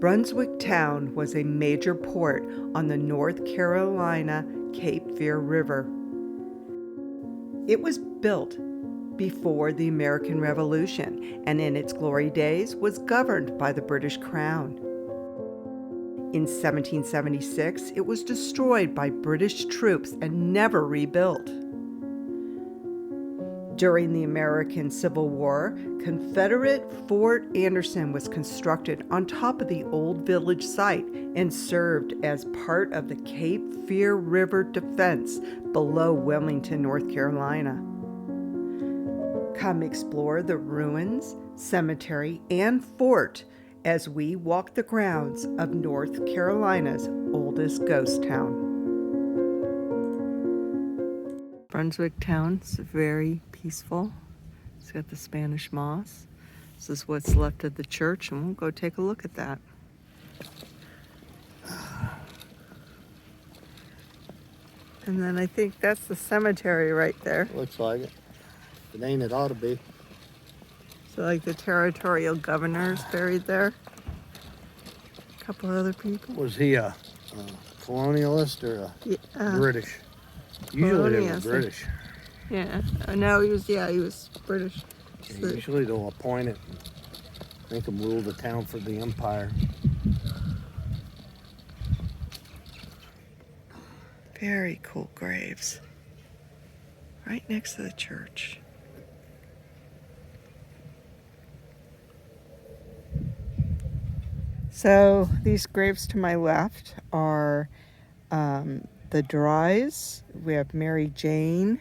Brunswick Town was a major port on the North Carolina Cape Fear River. It was built before the American Revolution and in its glory days was governed by the British Crown. In 1776, it was destroyed by British troops and never rebuilt. During the American Civil War, Confederate Fort Anderson was constructed on top of the old village site and served as part of the Cape Fear River defense below Wilmington, North Carolina. Come explore the ruins, cemetery, and fort as we walk the grounds of North Carolina's oldest ghost town. Brunswick Town is very peaceful. It's got the Spanish moss. This is what's left of the church, and we'll go take a look at that. And then I think that's the cemetery right there. Looks like it. If it ain't, it ought to be. So like the territorial governor's buried there. A couple other people. Was he a colonialist or a British? Usually they were British. Yeah. No, he was British. Yeah, usually they'll appoint it and make him rule the town for the empire. Very cool graves. Right next to the church. So these graves to my left are the Drys. We have Mary Jane,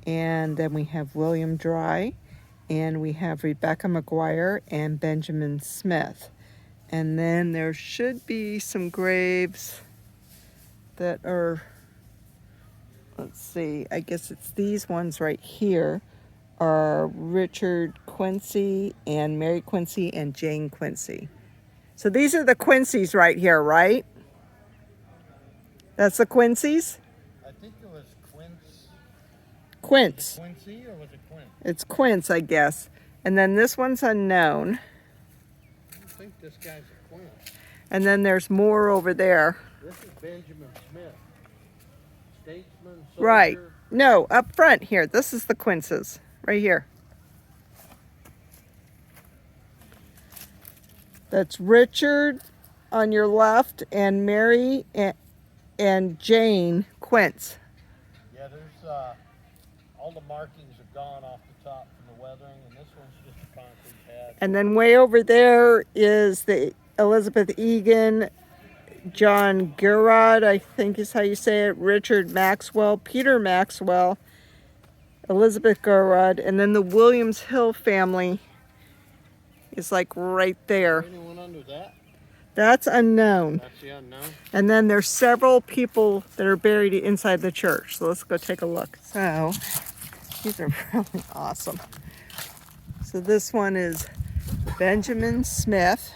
and then we have William Dry, and we have Rebecca McGuire and Benjamin Smith. And then there should be some graves that are, let's see, I guess it's these ones right here, are Richard Quincy and Mary Quincy and Jane Quincy. So these are the Quincy's right here, right? That's the Quincy's? I think it was Quince. Quince. Quincy or was it Quince? It's Quince, I guess. And then this one's unknown. I don't think this guy's a Quince. And then there's more over there. This is Benjamin Smith. Statesman, soldier. Right. No, up front here. This is the Quinces. Right here. That's Richard on your left and Mary and Jane Quince. Yeah, there's all the markings are gone off the top from the weathering, and this one's just a concrete pad. And then way over there is the Elizabeth Egan, John Gerard, I think is how you say it, Richard Maxwell, Peter Maxwell, Elizabeth Gerard, and then the Williams Hill family is like right there. Anyone under that? That's unknown. That's the unknown. And then there's several people that are buried inside the church. So let's go take a look. So these are really awesome. So this one is Benjamin Smith,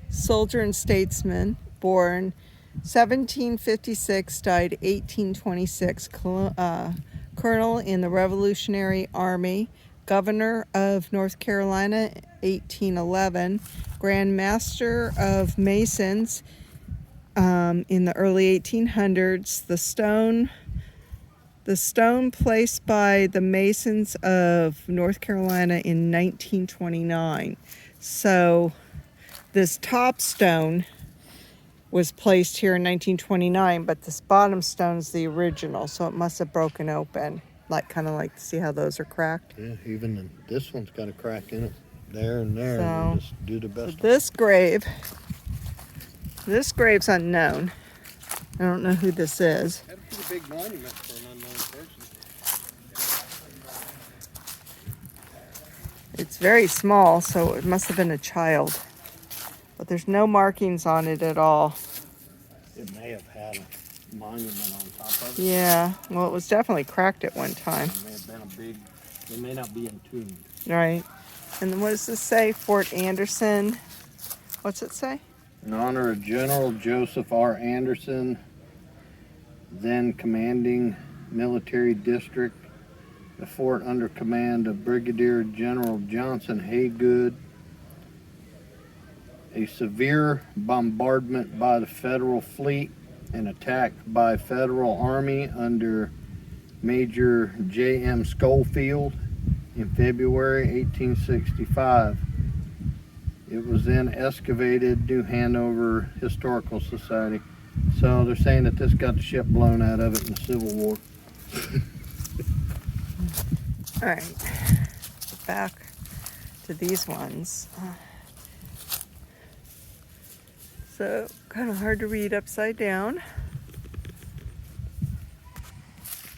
soldier and statesman, born 1756, died 1826, colonel in the Revolutionary Army, governor of North Carolina 1811, Grand Master of Masons in the early 1800s, the stone placed by the Masons of North Carolina in 1929. So this top stone was placed here in 1929, but this bottom stone is the original, so it must have broken open. Like, kind of like to see how those are cracked. Yeah, even this one's got a crack in it. There and there. So, we'll just do the best. So this grave's unknown. I don't know who this is. That's a pretty big monument for an unknown person. It's very small, so it must have been a child. But there's no markings on it at all. It may have had a monument on top of it. Yeah, well, it was definitely cracked at one time. It may have been a big, it may not be entombed. Right. And then what does this say? Fort Anderson. What's it say? In honor of General Joseph R. Anderson, then commanding military district, the fort under command of Brigadier General Johnson Haygood, a severe bombardment by the Federal fleet and attack by Federal Army under Major J.M. Schofield in February 1865. It was then excavated, New Hanover Historical Society. So they're saying that this got the ship blown out of it in the Civil War. All right, back to these ones. So kind of hard to read upside down.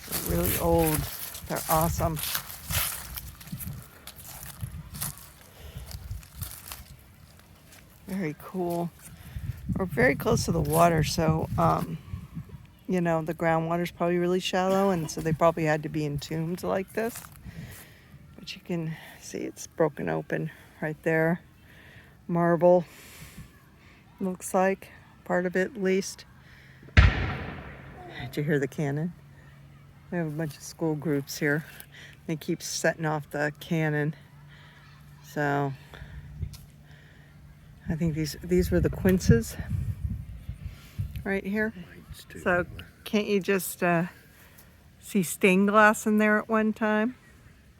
They're really old. They're awesome. Very cool. We're very close to the water, so you know, the groundwater's probably really shallow, and so they probably had to be in tombs like this. But you can see it's broken open right there. Marble, looks like, part of it at least. Did you hear the cannon? We have a bunch of school groups here. They keep setting off the cannon. So I think these were the quinces right here. So can't you just see stained glass in there at one time?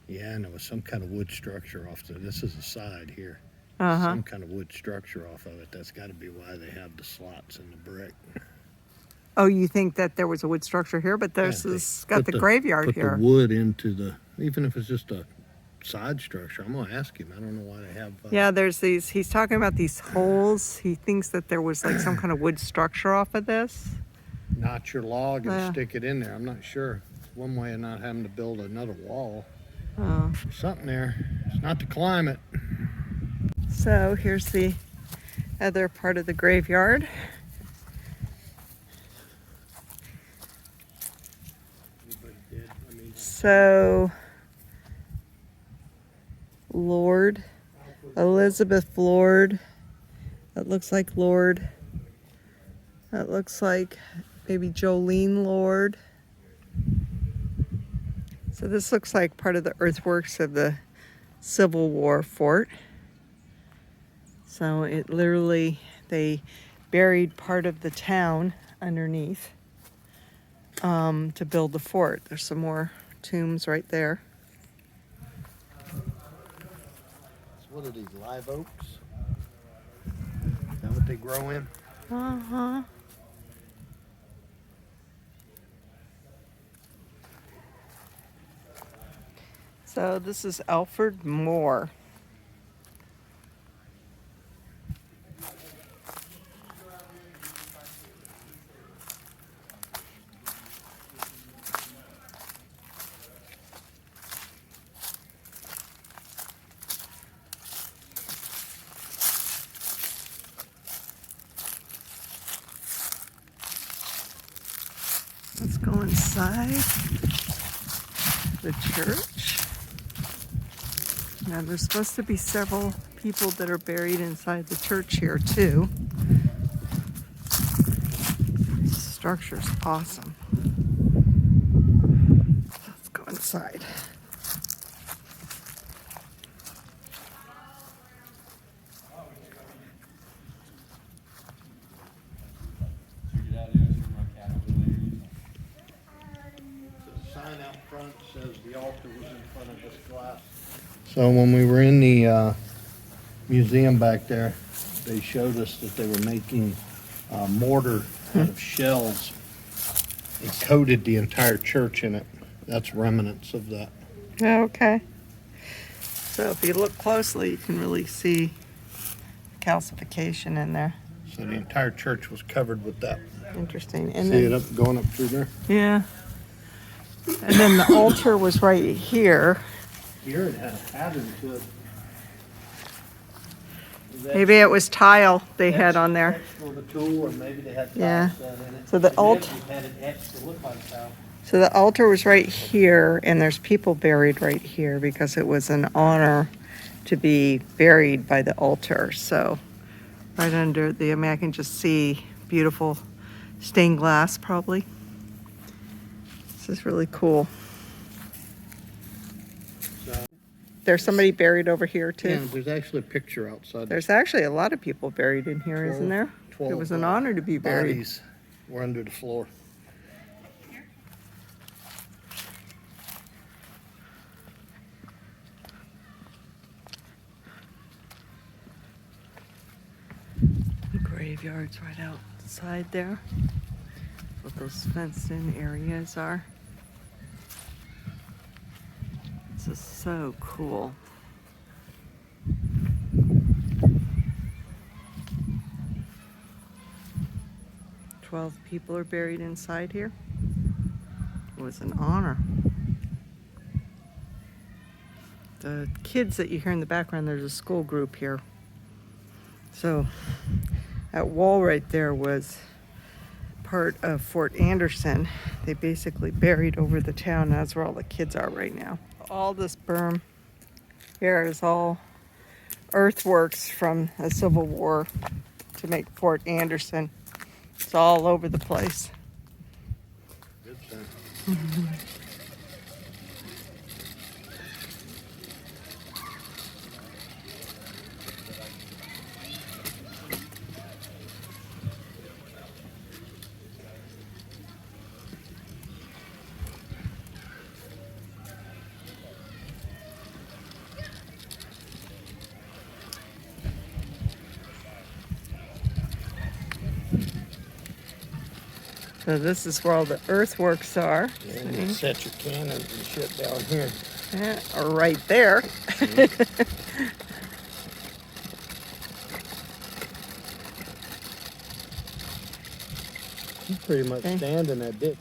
Yeah, and there was some kind of wood structure off there. This is a side here. Uh-huh. Some kind of wood structure off of it. That's got to be why they have the slots in the brick. Oh, you think that there was a wood structure here, but this has got the graveyard here. Put the wood into the, even if it's just a side structure. I'm going to ask him. I don't know why they have. Yeah, there's these, he's talking about these holes. He thinks that there was like some kind of wood structure off of this. Notch your log and stick it in there. I'm not sure. One way of not having to build another wall. Oh. Something there. It's not to climb it. So here's the other part of the graveyard. So, Lord, Elizabeth Lord, that looks like Lord, that looks like maybe Jolene Lord. So this looks like part of the earthworks of the Civil War fort. So it literally, they buried part of the town underneath to build the fort. There's some more tombs right there. So what are these, live oaks? Is that what they grow in? Uh-huh. So this is Alfred Moore. Let's go inside the church. Now there's supposed to be several people that are buried inside the church here too. This structure's awesome. Let's go inside. Sign out front says the altar was in front of this glass. So when we were in the museum back there, they showed us that they were making mortar out of shells and coated the entire church in it. That's remnants of that. Okay. So if you look closely, you can really see calcification in there. So the entire church was covered with that. Interesting. And See then, it up going up through there? yeah. And then the altar was right here. Here it had a pattern to it. Maybe it was tile they had on there. For the tool, or maybe they had Yeah. tiles set in it. So the altar. Had it etched to look like tile. So the altar was right here, and there's people buried right here because it was an honor to be buried by the altar. So right under the, I mean, I can just see beautiful stained glass probably. This is really cool. there's somebody buried over here too. Yeah, there's actually a picture outside. There's actually a lot of people buried in here, isn't there? 12 It was an honor to be buried. bodies were under the floor. The graveyard's right outside there. What those fenced-in areas are. This is so cool. People are buried inside here. It was an honor. The kids that you hear in the background, there's a school group here. So that wall right there was part of Fort Anderson. They basically buried over the town. That's where all the kids are right now. All this berm here is all earthworks from the Civil War to make Fort Anderson. It's all over the place. Good thing. So this is where all the earthworks are. Yeah, and you set your cannons and shit down here. Yeah, or right there. You pretty much stand in that ditch.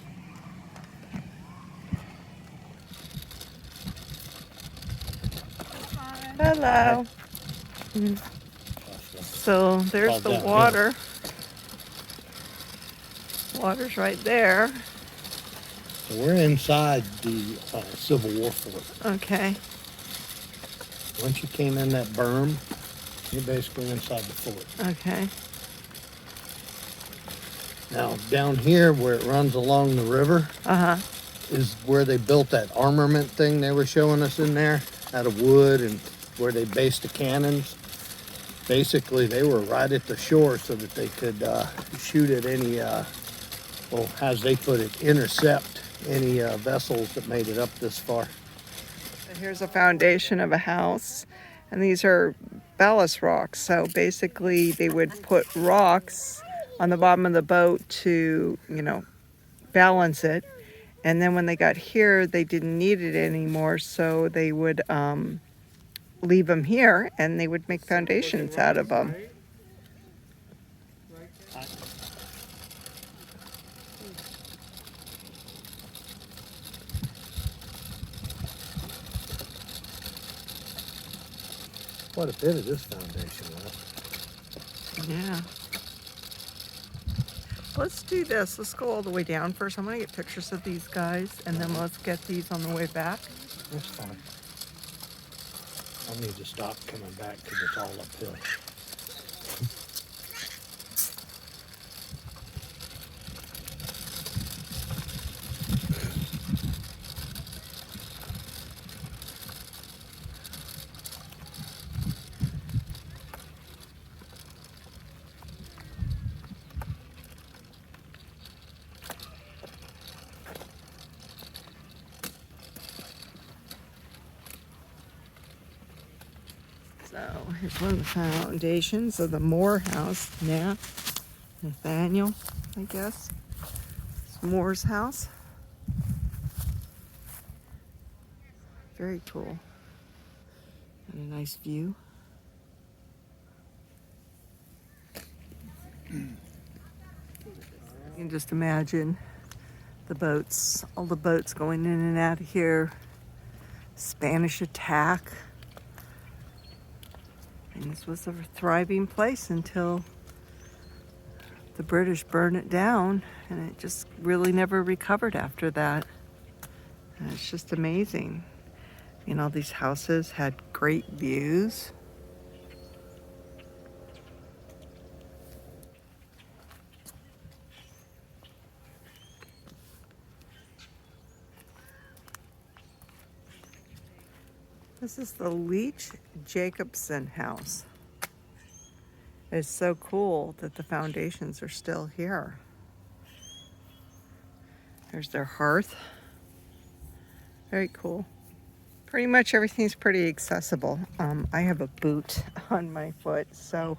Hello. So there's the water. Water's right there. So we're inside the Civil War fort. Okay. Once you came in that berm, you're basically inside the fort. Okay. Now, down here where it runs along the river is where they built that armament thing they were showing us in there out of wood, and where they based the cannons. Basically, they were right at the shore so that they could shoot at any, well, as they put it, intercept any vessels that made it up this far. Here's a foundation of a house, and these are ballast rocks. So basically, they would put rocks on the bottom of the boat to, balance it. And then when they got here, they didn't need it anymore, so they would leave them here, and they would make foundations out of them. Quite a bit of this foundation left. Yeah. Let's do this. Let's go all the way down first. I'm going to get pictures of these guys, and then let's get these on the way back. That's fine. I'll need to stop coming back because it's all uphill. So here's one of the foundations of the Moore house. Nathaniel, I guess. It's Moore's house. Very cool. And a nice view. You can just imagine the boats, all the boats going in and out of here. Spanish attack. And this was a thriving place until the British burned it down, and it just really never recovered after that. And it's just amazing. These houses had great views. This is the Leach Jacobson house. It's so cool that the foundations are still here. There's their hearth. Very cool. Pretty much everything's pretty accessible. I have a boot on my foot, so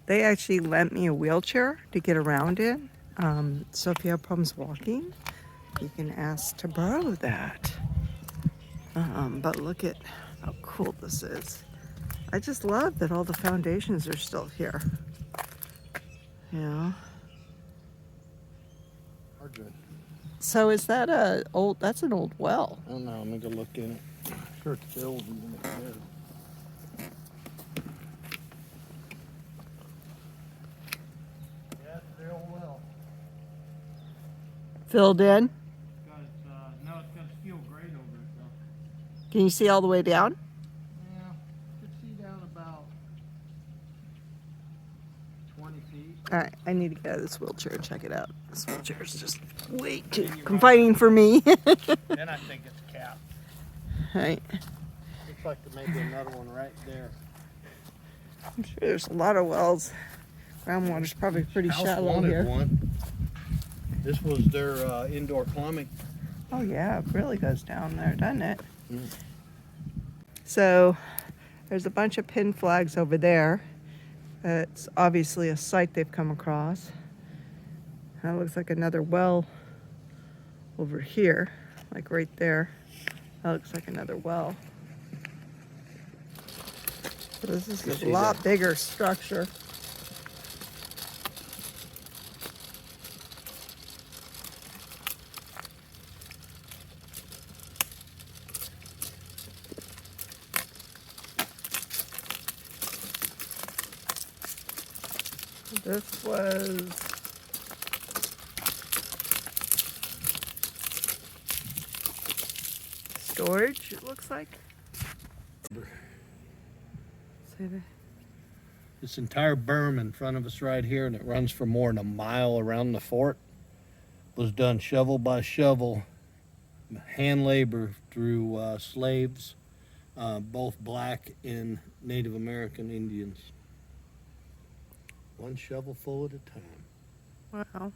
they actually lent me a wheelchair to get around in. So if you have problems walking, you can ask to borrow that. But look at how cool this is. I just love that all the foundations are still here. You know? Are good. So is that that's an old well? I don't know, let me go look in it. I'm sure it's filled even if it is. Yeah, it's the old well. Filled in? No, it's got steel grate over it though. Can you see all the way down? Yeah, you can see down about 20 feet. All right, I need to get out of this wheelchair and check it out. This wheelchair is just way too confining for me. Then I think it's capped. All right. Looks like there may be another one right there. I'm sure there's a lot of wells. Groundwater's probably pretty House shallow wanted here. one. This was their indoor plumbing. Oh yeah, it really goes down there, doesn't it? Mm. So there's a bunch of pin flags over there. It's obviously a site they've come across. That looks like another well over here, like right there. That looks like another well. So this is a lot bigger structure. This was storage, it looks like. Say that. This entire berm in front of us right here, and it runs for more than a mile around the fort, was done shovel by shovel, hand labor through slaves, both black and Native American Indians. One shovelful at a time. Wow.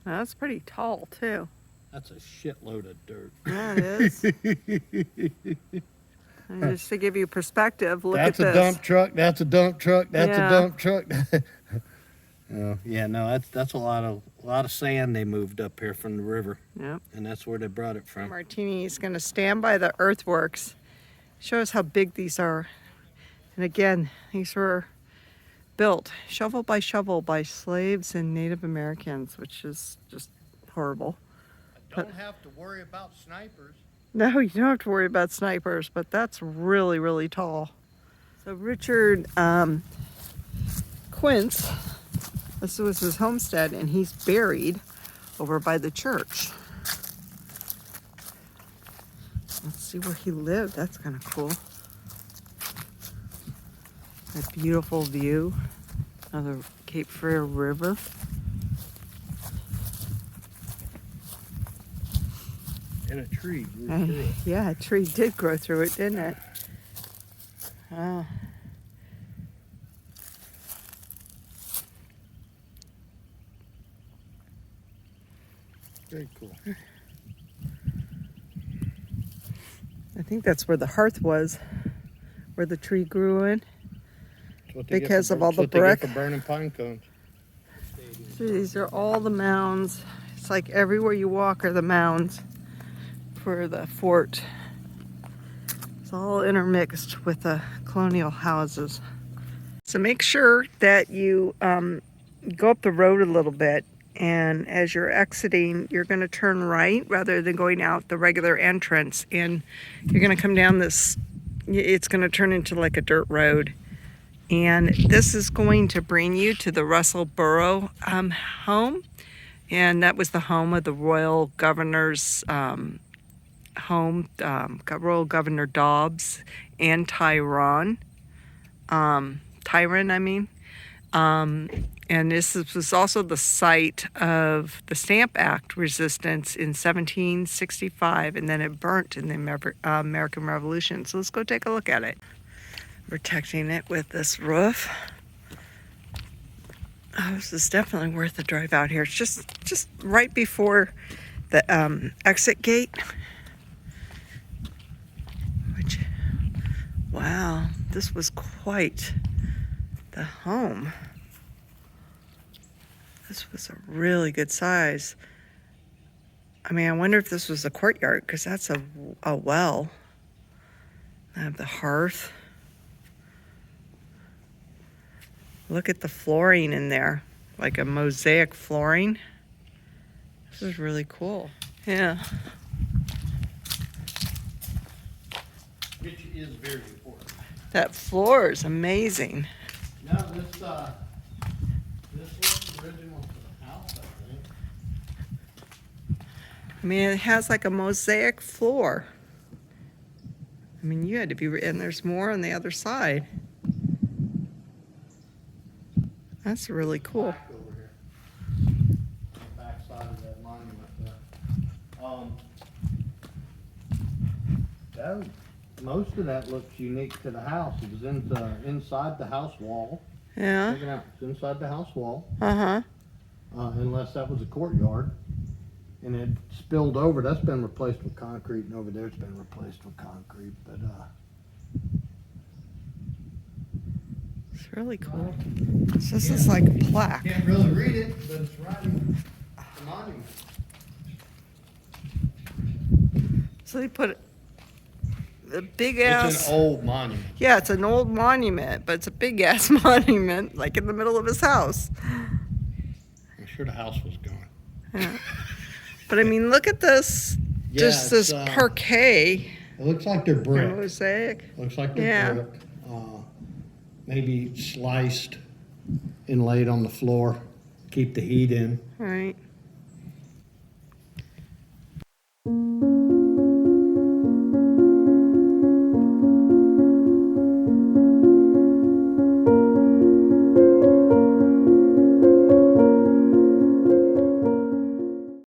That's pretty tall, too. That's a shitload of dirt. Yeah, it is. And just to give you perspective, look That's at this. a dump truck. That's a dump truck. That's Yeah. a dump truck. No, that's a lot of sand they moved up here from the river, Yep. and that's where they brought it from. Martini is going to stand by the earthworks. Show us how big these are. And again, these were built shovel by slaves and Native Americans, which is just horrible. I don't have to worry about snipers. No, you don't have to worry about snipers, but that's really, really tall. So Richard Quince, this was his homestead, and he's buried over by the church. Let's see where he lived. That's kind of cool. A beautiful view of the Cape Fear River. And a tree. Yeah, a tree did grow through it, didn't it? Oh. Very cool. I think that's where the hearth was, where the tree grew in. Because of all the brick. For burning pine cones. So these are all the mounds. It's like everywhere you walk are the mounds for the fort. It's all intermixed with the colonial houses. So make sure that you go up the road a little bit, and as you're exiting, you're going to turn right rather than going out the regular entrance, and you're going to come down this, it's going to turn into like a dirt road. And this is going to bring you to the Russell Borough home. And that was the home of the Royal Governor's home, Royal Governor Dobbs and Tyrone. And this was also the site of the Stamp Act resistance in 1765, and then it burnt in the American Revolution. So let's go take a look at it. Protecting it with this roof. Oh, this is definitely worth a drive out here. It's just right before the exit gate. Which, wow, this was quite the home. This was a really good size. I mean, I wonder if this was a courtyard, because that's a well. I have the hearth. Look at the flooring in there, like a mosaic flooring. This is really cool. Yeah. Which is very important. That floor is amazing. Now this looks original to the house, I think. I mean, it has like a mosaic floor. I mean, you had to be, and there's more on the other side. That's really cool. Back over here. On the back side of that monument there. Most of that looks unique to the house. It was inside the house wall. Yeah. Check it out. It's inside the house wall. Uh-huh. Unless that was a courtyard. And it spilled over. That's been replaced with concrete, and over there it's been replaced with concrete. But It's really cool. So this is like a plaque. can't really read it, but it's writing the monument. So they put the big It's ass. an old monument. Yeah, it's an old monument, but it's a big ass monument, like in the middle of his house. I'm sure the house was gone. Yeah. But I mean, look at this. Yeah, Just this it's, parquet It looks like they're brick. mosaic. Looks like they're Yeah. brick. Maybe sliced and laid on the floor. Keep the heat in. Right.